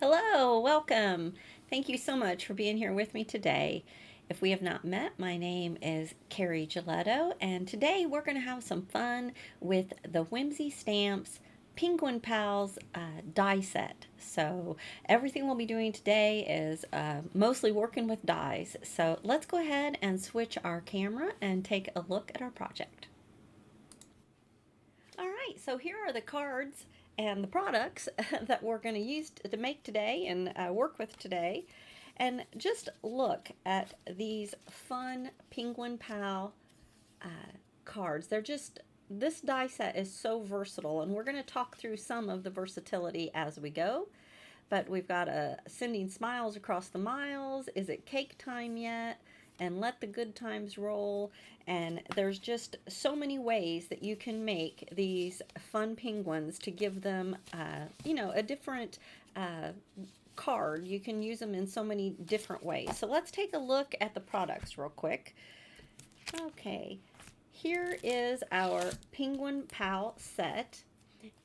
Hello, welcome. Thank you so much for being here with me today. If we have not met, my name is Carrie Gilletto, and today we're going to have some fun with the Whimsy Stamps Penguin Pals die set. So, everything we'll be doing today is mostly working with dies. So, let's go ahead and switch our camera and take a look at our project. All right, so here are the cards and the products that we're going to use to make today and work with today. And just look at these fun Penguin Pal uh, cards. They're just, this die set is so versatile, and we're going to talk through some of the versatility as we go. But we've got a sending smiles across the miles. Is it cake time yet? And let the good times roll. And there's just so many ways that you can make these fun penguins to give them, a different card. You can use them in so many different ways. So let's take a look at the products real quick. Okay, here is our Penguin Pal set.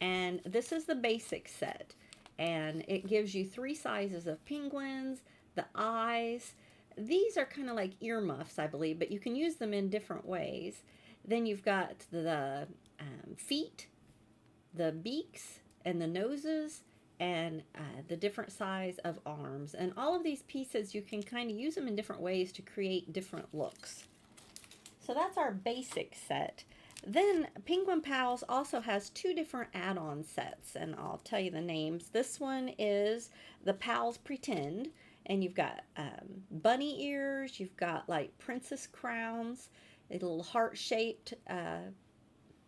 And this is the basic set. And it gives you 3 sizes of penguins, the eyes. These are kind of like earmuffs, I believe, but you can use them in different ways. Then you've got the feet, the beaks, and the noses, and the different size of arms. And all of these pieces, you can kind of use them in different ways to create different looks. So that's our basic set. Then Penguin Pals also has 2 different add-on sets, and I'll tell you the names. This one is the Pals Pretend, and you've got bunny ears, you've got like princess crowns, a little heart-shaped,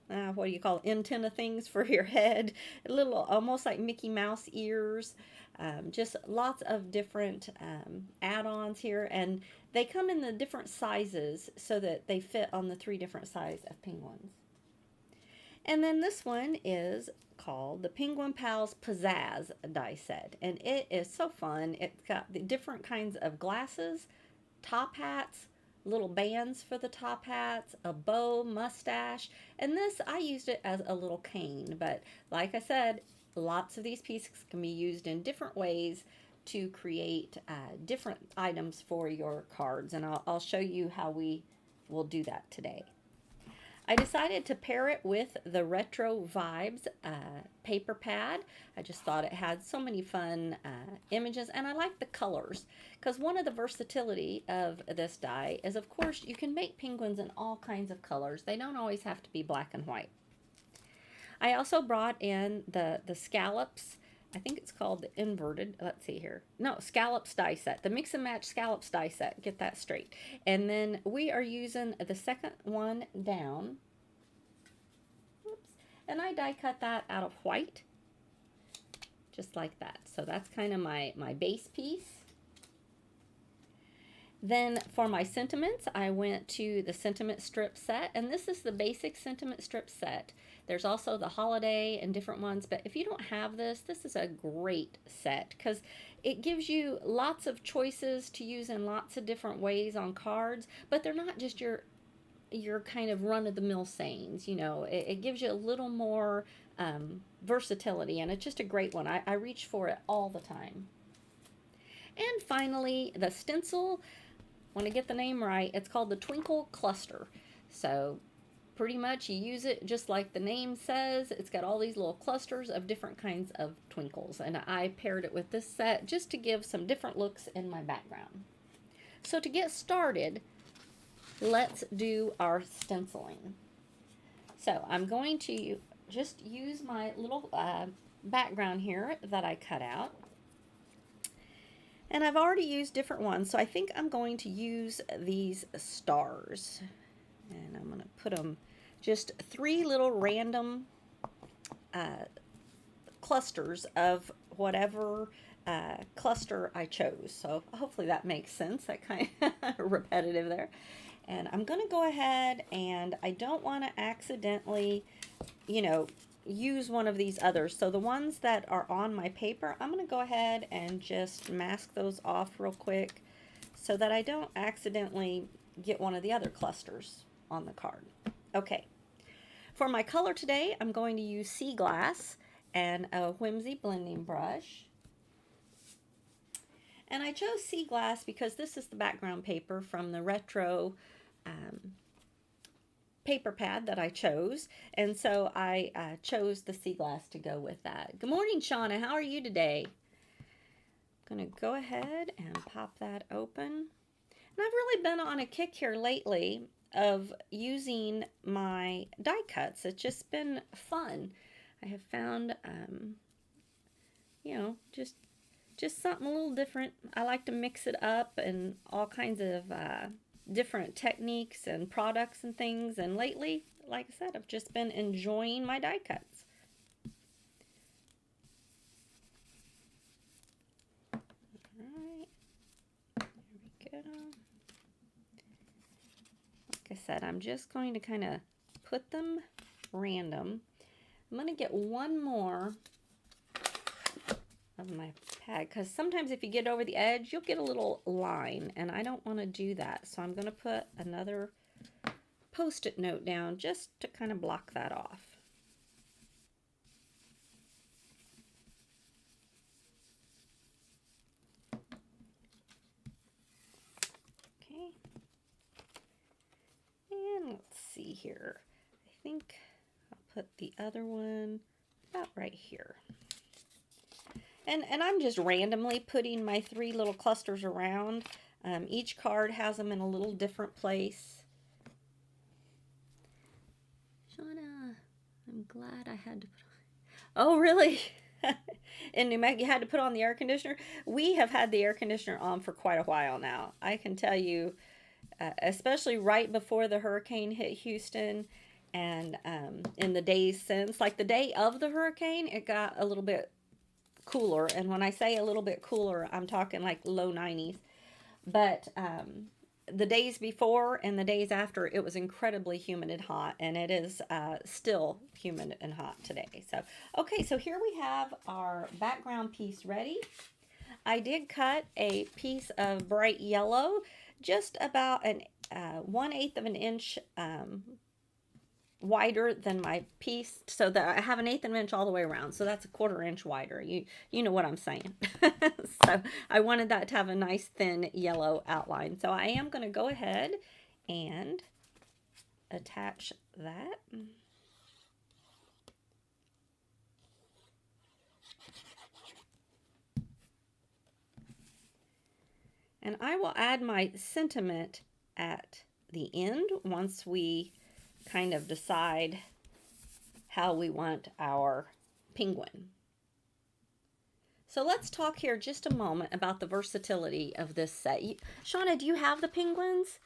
what do you call it, antenna things for your head, a little almost like Mickey Mouse ears, just lots of different add-ons here, and they come in the different sizes so that they fit on the 3 different sizes of penguins. And then this one is called the Penguin Pals Pizzazz die set, and it is so fun. It's got the different kinds of glasses, top hats, little bands for the top hats, a bow, mustache, and this I used it as a little cane, but like I said, lots of these pieces can be used in different ways to create different items for your cards, and I'll show you how we will do that today. I decided to pair it with the Retro Vibes paper pad. I just thought it had so many fun images, and I like the colors, because one of the versatility of this die is, of course, you can make penguins in all kinds of colors. They don't always have to be black and white. I also brought in the scallops. I think it's called the inverted, let's see here. No, scallops die set, the mix and match scallops die set, get that straight. And then we are using the second one down. Oops. And I die cut that out of white, just like that. So that's kind of my base piece. Then for my sentiments, I went to the sentiment strip set, and this is the basic sentiment strip set. There's also the holiday and different ones, but if you don't have this, this is a great set because it gives you lots of choices to use in lots of different ways on cards, but they're not just your kind of run-of-the-mill sayings. It gives you a little more versatility, and it's just a great one. I reach for it all the time. And finally, the stencil. Want to get the name right, it's called the Twinkle Cluster. So pretty much you use it just like the name says. It's got all these little clusters of different kinds of twinkles, and I paired it with this set just to give some different looks in my background. So to get started, let's do our stenciling. So I'm going to just use my little background here that I cut out. And I've already used different ones, so I think I'm going to use these stars. And I'm going to put them just 3 little random clusters of whatever cluster I chose. So hopefully that makes sense. That kind of repetitive there. And I'm going to go ahead, and I don't want to accidentally, use one of these others. So the ones that are on my paper, I'm going to go ahead and just mask those off real quick so that I don't accidentally get one of the other clusters on the card. Okay, for my color today, I'm going to use sea glass and a Whimsy blending brush. And I chose sea glass because this is the background paper from the retro um, paper pad that I chose. And so I chose the sea glass to go with that. Good morning, Shauna. How are you today? I'm going to go ahead and pop that open. And I've really been on a kick here lately of using my die cuts. It's just been fun. I have found, you know, just something a little different. I like to mix it up and all kinds of different techniques and products and things. And lately, like I said, I've just been enjoying my die cuts. All right, there we go. Like I said, I'm just going to kind of put them random. I'm going to get one more of my pad, because sometimes if you get over the edge, you'll get a little line, and I don't want to do that. So I'm going to put another Post-it note down just to kind of block that off. Okay. And let's see here. I think I'll put the other one about right here. And I'm just randomly putting my 3 little clusters around. Each card has them in a little different place. Shauna, I'm glad I had to put on. Oh, really? In New Mexico, you had to put on the air conditioner? We have had the air conditioner on for quite a while now. I can tell you, especially right before the hurricane hit Houston and in the days since, like the day of the hurricane, it got a little bit cooler. And when I say a little bit cooler, I'm talking like low 90s. But the days before and the days after, it was incredibly humid and hot, and it is still humid and hot today. So, okay, so here we have our background piece ready. I did cut a piece of bright yellow, just about an 1/8 of an inch wider than my piece, so that I have an 1/8 of an inch all the way around, so that's a 1/4 inch wider. You know what I'm saying. So I wanted that to have a nice thin yellow outline, so I am going to go ahead and attach that. And I will add my sentiment at the end once we kind of decide how we want our penguin. So let's talk here just a moment about the versatility of this set. Shauna, do you have the penguins?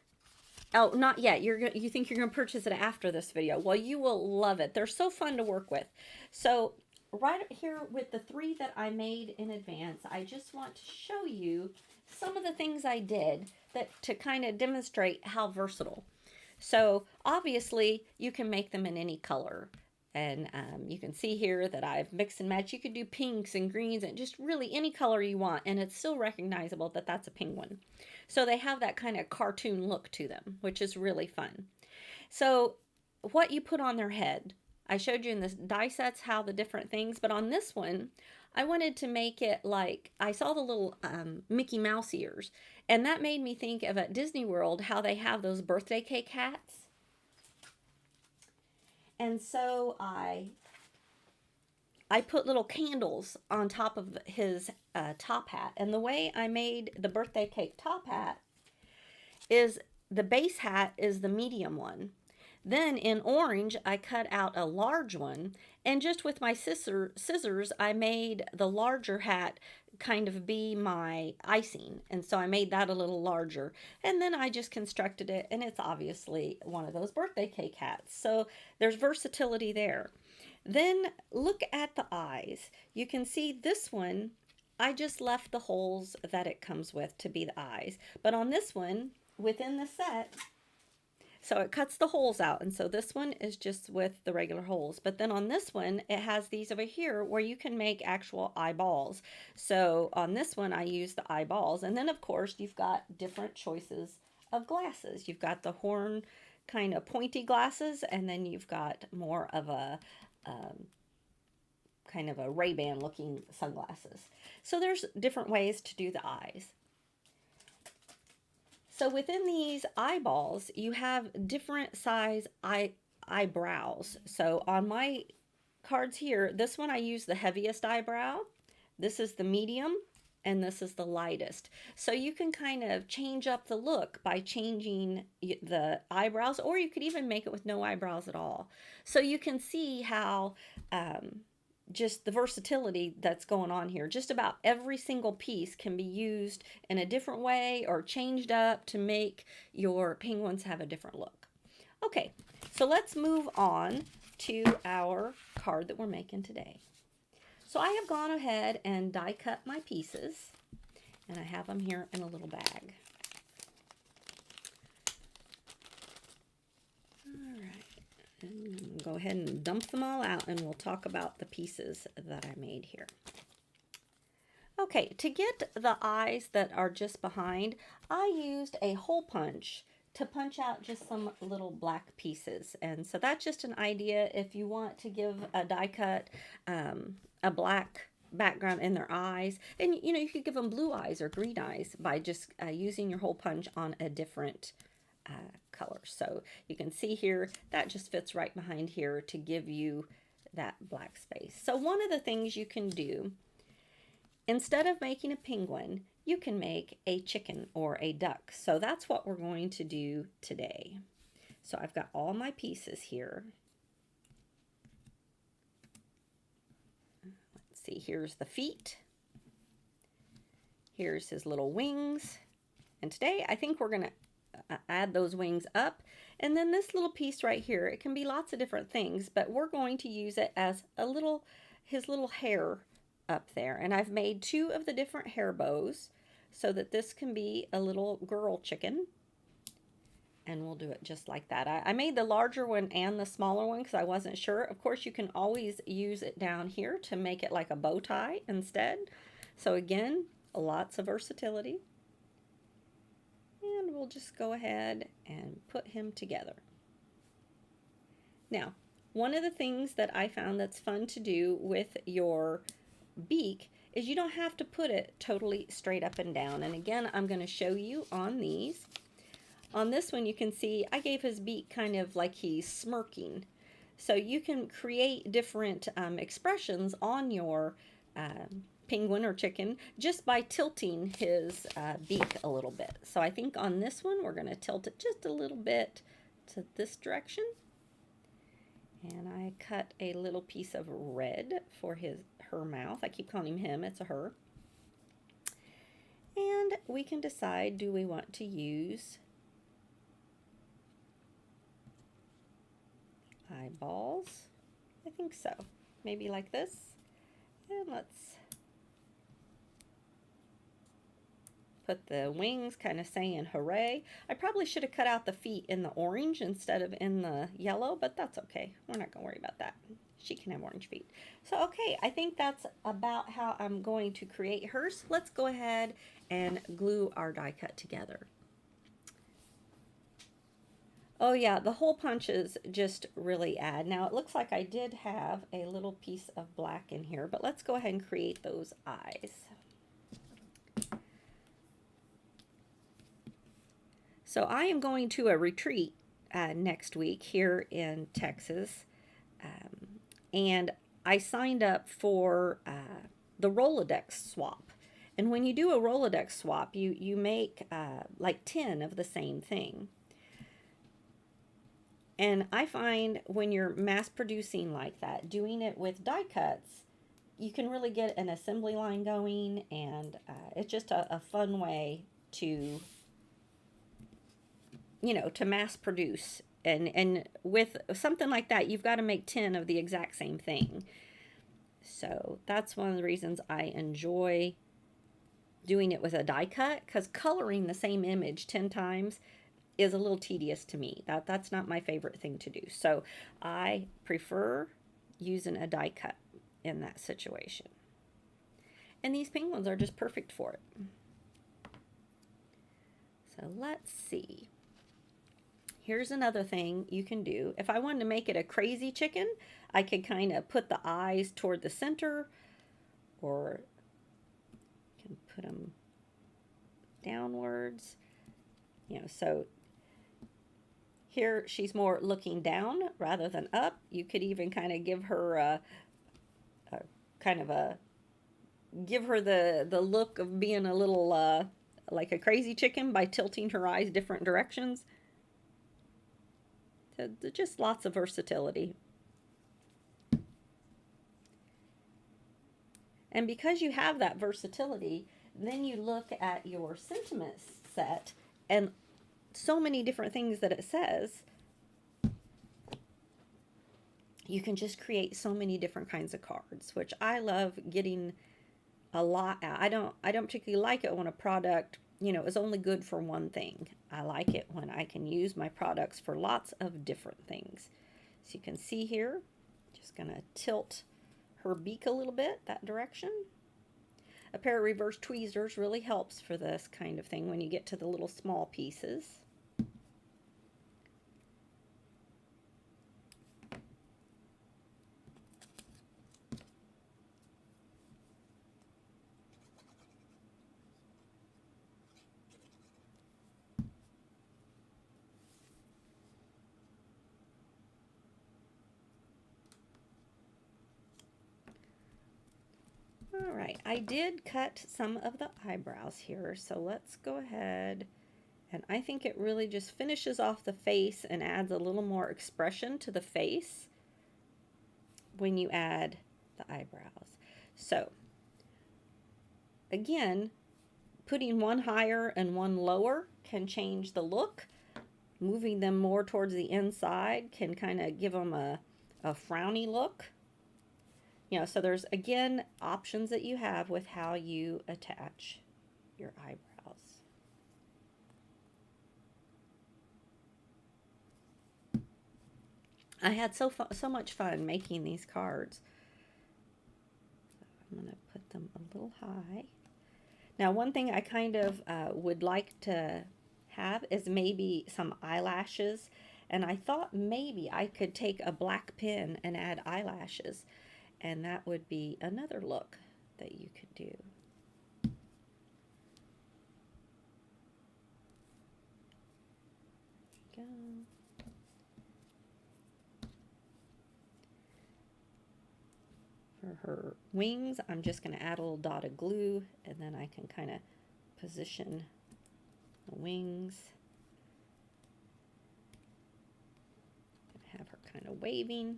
Oh, not yet. You think you're going to purchase it after this video. Well, you will love it. They're so fun to work with. So right here with the 3 that I made in advance, I just want to show you some of the things I did that to kind of demonstrate how versatile. So obviously you can make them in any color. And you can see here that I've mixed and matched. You could do pinks and greens and just really any color you want. And it's still recognizable that that's a penguin. So they have that kind of cartoon look to them, which is really fun. So what you put on their head. I showed you in this die sets how the different things. But on this one, I wanted to make it like, I saw the little Mickey Mouse ears. And that made me think of at Disney World how they have those birthday cake hats. And so I put little candles on top of his top hat. And the way I made the birthday cake top hat is the base hat is the medium one. Then in orange, I cut out a large one. And just with my scissors, I made the larger hat kind of be my icing. And so I made that a little larger. And then I just constructed it. And it's obviously one of those birthday cake hats. So there's versatility there. Then look at the eyes. You can see this one, I just left the holes that it comes with to be the eyes. But on this one, within the set, so it cuts the holes out. And so this one is just with the regular holes. But then on this one, it has these over here where you can make actual eyeballs. So on this one, I use the eyeballs. And then, of course, you've got different choices of glasses. You've got the horn kind of pointy glasses. And then you've got more of a kind of a Ray-Ban looking sunglasses. So there's different ways to do the eyes. So within these eyeballs, you have different size eyebrows. So on my cards here, this one I use the heaviest eyebrow. This is the medium, and this is the lightest. So you can kind of change up the look by changing the eyebrows, or you could even make it with no eyebrows at all. So you can see how just the versatility that's going on here. Just about every single piece can be used in a different way or changed up to make your penguins have a different look. Okay, so let's move on to our card that we're making today. So I have gone ahead and die cut my pieces, and I have them here in a little bag. All right, and go ahead and dump them all out, and we'll talk about the pieces that I made here. Okay, to get the eyes that are just behind, I used a hole punch to punch out just some little black pieces. And so that's just an idea if you want to give a die cut a black background in their eyes. And you know, you could give them blue eyes or green eyes by just using your hole punch on a different color. So you can see here, that just fits right behind here to give you that black space. So one of the things you can do, instead of making a penguin, you can make a chicken or a duck. So that's what we're going to do today. So I've got all my pieces here. Let's see, here's the feet. Here's his little wings. And today I think we're gonna add those wings up. And then this little piece right here, it can be lots of different things, but we're going to use it as his little hair up there. And I've made 2 of the different hair bows so that this can be a little girl chicken. And we'll do it just like that. I made the larger one and the smaller one because I wasn't sure. Of course, you can always use it down here to make it like a bow tie instead. So again, lots of versatility. And we'll just go ahead and put him together. Now, one of the things that I found that's fun to do with your beak is you don't have to put it totally straight up and down. And again, I'm going to show you on these. On this one, you can see I gave his beak kind of like he's smirking. So you can create different expressions on your penguin or chicken just by tilting his beak a little bit. So I think on this one, we're going to tilt it just a little bit to this direction. And I cut a little piece of red for her mouth. I keep calling him, it's a her. And we can decide, do we want to use eyeballs? I think so. Maybe like this. And let's put the wings kind of saying hooray. I probably should have cut out the feet in the orange instead of in the yellow, but that's okay. We're not going to worry about that. She can have orange feet. So, okay, I think that's about how I'm going to create hers. Let's go ahead and glue our die cut together. Oh yeah, the hole punches just really add. Now it looks like I did have a little piece of black in here, but let's go ahead and create those eyes. So I am going to a retreat next week here in Texas, and I signed up for the Rolodex swap. And when you do a Rolodex swap, you make like 10 of the same thing. And I find when you're mass producing like that, doing it with die cuts, you can really get an assembly line going, and it's just a fun way to, you know, to mass produce. And with something like that, you've got to make 10 of the exact same thing. So that's one of the reasons I enjoy doing it with a die cut, because coloring the same image 10 times is a little tedious to me. That's not my favorite thing to do. So I prefer using a die cut in that situation. And these penguins are just perfect for it. So let's see. here's another thing you can do. If I wanted to make it a crazy chicken, I could kind of put the eyes toward the center, or can put them downwards. So here she's more looking down rather than up. You could even kind of give her a kind of a give her the look of being a little like a crazy chicken by tilting her eyes different directions. So just lots of versatility. And because you have that versatility, then you look at your sentiment set and so many different things that it says. You can just create so many different kinds of cards, which I love getting a lot out. I don't particularly like it when a product, is only good for one thing. I like it when I can use my products for lots of different things. So you can see here, just going to tilt her beak a little bit that direction. A pair of reverse tweezers really helps for this kind of thing when you get to the little small pieces. All right, I did cut some of the eyebrows here, so let's go ahead, and I think it really just finishes off the face and adds a little more expression to the face when you add the eyebrows. So again, putting one higher and one lower can change the look. Moving them more towards the inside can kind of give them a frowny look. So there's, again, options that you have with how you attach your eyebrows. I had so much fun making these cards. I'm going to put them a little high. Now, one thing I kind of would like to have is maybe some eyelashes. And I thought maybe I could take a black pen and add eyelashes. And that would be another look that you could do. Go. For her wings, I'm just going to add a little dot of glue, and then I can kind of position the wings. Have her kind of waving.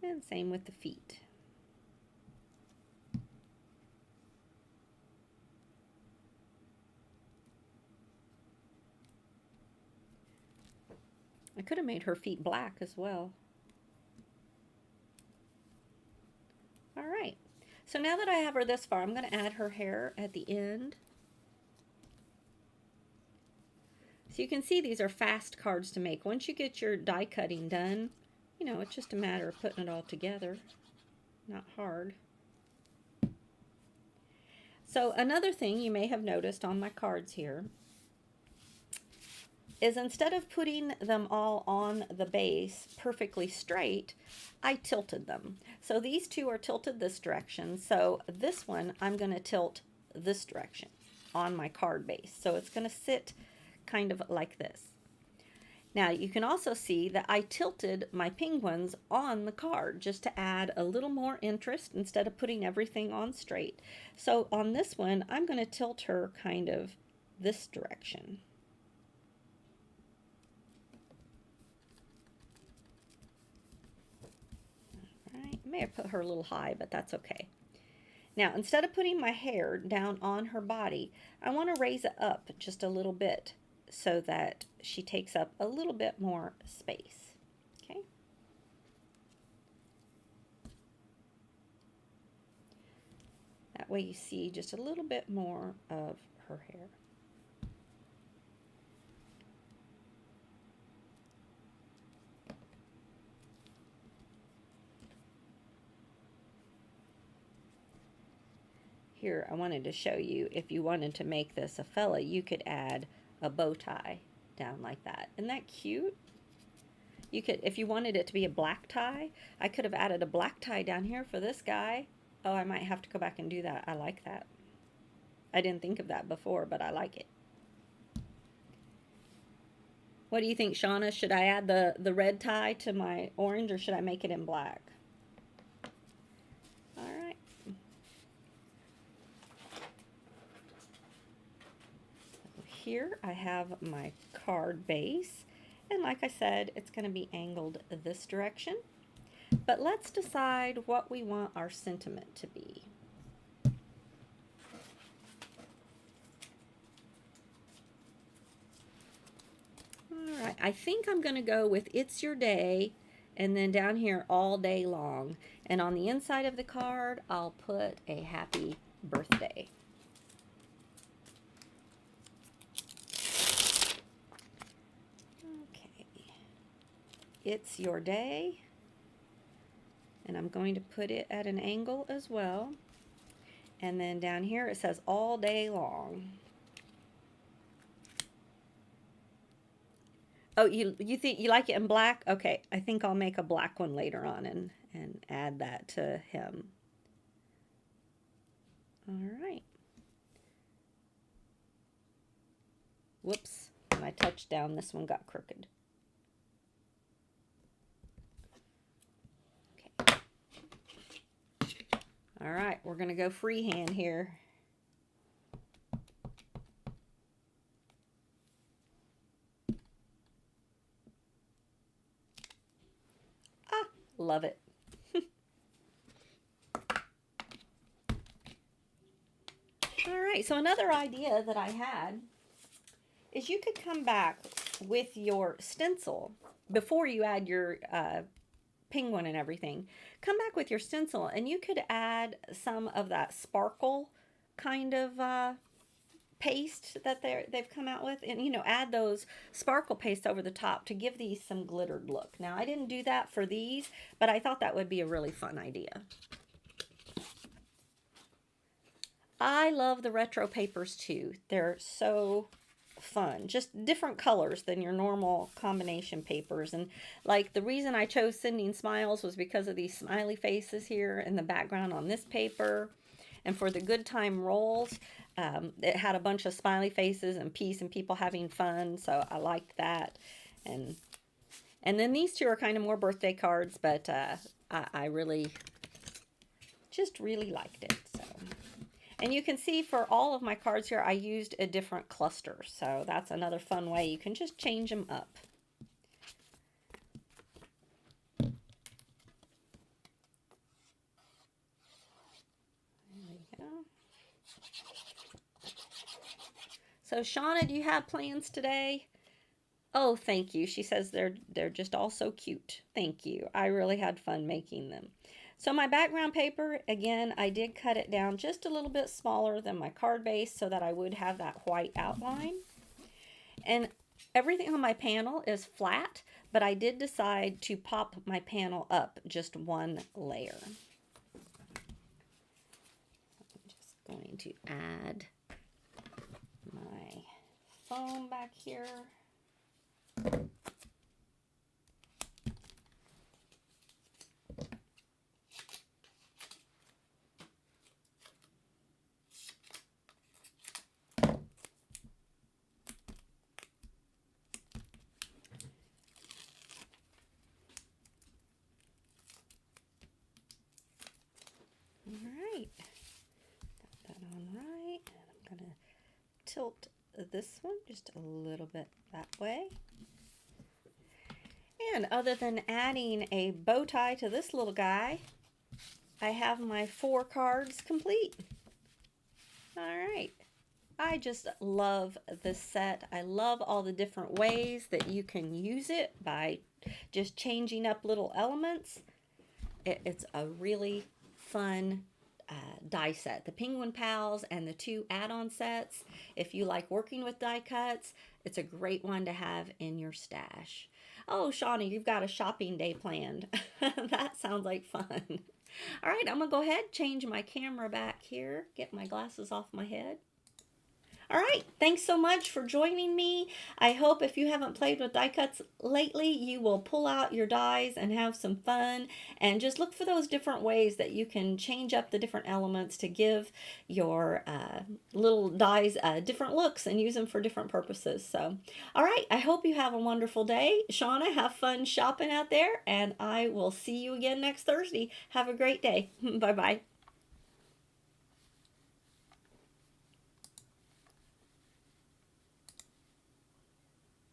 And same with the feet. I could have made her feet black as well. All right. So now that I have her this far, I'm going to add her hair at the end. So you can see these are fast cards to make. Once you get your die cutting done, it's just a matter of putting it all together. Not hard. So another thing you may have noticed on my cards here is instead of putting them all on the base perfectly straight, I tilted them. So these two are tilted this direction. So this one, I'm going to tilt this direction on my card base. So it's going to sit kind of like this. Now you can also see that I tilted my penguins on the card just to add a little more interest instead of putting everything on straight. So on this one, I'm going to tilt her kind of this direction. All right, I may have put her a little high, but that's okay. Now, instead of putting my hair down on her body, I want to raise it up just a little bit so that she takes up a little bit more space. Okay. That way you see just a little bit more of her hair. Here, I wanted to show you, if you wanted to make this a fella, you could add a bow tie down like that. Isn't that cute? You could, if you wanted it to be a black tie, I could have added a black tie down here for this guy. Oh, I might have to go back and do that. I like that. I didn't think of that before, but I like it. What do you think, Shauna? Should I add the red tie to my orange, or should I make it in black? All right. Here I have my card base, and like I said, it's going to be angled this direction. But let's decide what we want our sentiment to be. All right, I think I'm going to go with "It's Your Day," and then down here, "All Day Long." And on the inside of the card, I'll put a happy birthday. Okay, it's your day. And I'm going to put it at an angle as well. And then down here it says "All Day Long." Oh, you think you like it in black? Okay, I think I'll make a black one later on and add that to him. All right. Whoops, when I touched down, this one got crooked. Okay. All right, we're going to go freehand here. Love it. All right, so another idea that I had is you could come back with your stencil before you add your penguin and everything. Come back with your stencil and you could add some of that sparkle kind of paste that they've come out with, and add those sparkle paste over the top to give these some glittered look. Now I didn't do that for these, but I thought that would be a really fun idea. I love the retro papers too. They're so fun, just different colors than your normal combination papers. And like the reason I chose Sending Smiles was because of these smiley faces here in the background on this paper. And for the Good Time rolls, it had a bunch of smiley faces and peace and people having fun, so I liked that. And then these two are kind of more birthday cards, but I really liked it. So, and you can see for all of my cards here, I used a different cluster, so that's another fun way you can just change them up. So Shauna, do you have plans today? Oh, thank you. She says they're just all so cute. Thank you. I really had fun making them. So my background paper, again, I did cut it down just a little bit smaller than my card base so that I would have that white outline. And everything on my panel is flat, but I did decide to pop my panel up just one layer. I'm just going to add my foam back here. Alright, got that on right, and I'm going to tilt this one just a little bit that way. And other than adding a bow tie to this little guy, I have my 4 cards complete. Alright, I just love this set. I love all the different ways that you can use it by just changing up little elements. It's a really fun die set. The Penguin Pals and the 2 add-on sets. If you like working with die cuts, it's a great one to have in your stash. Oh, Shawnee, you've got a shopping day planned. That sounds like fun. All right, I'm going to go ahead, change my camera back here, get my glasses off my head. All right, thanks so much for joining me. I hope if you haven't played with die cuts lately, you will pull out your dies and have some fun and just look for those different ways that you can change up the different elements to give your little dies different looks and use them for different purposes. So, all right, I hope you have a wonderful day. Shauna, have fun shopping out there, and I will see you again next Thursday. Have a great day. Bye bye.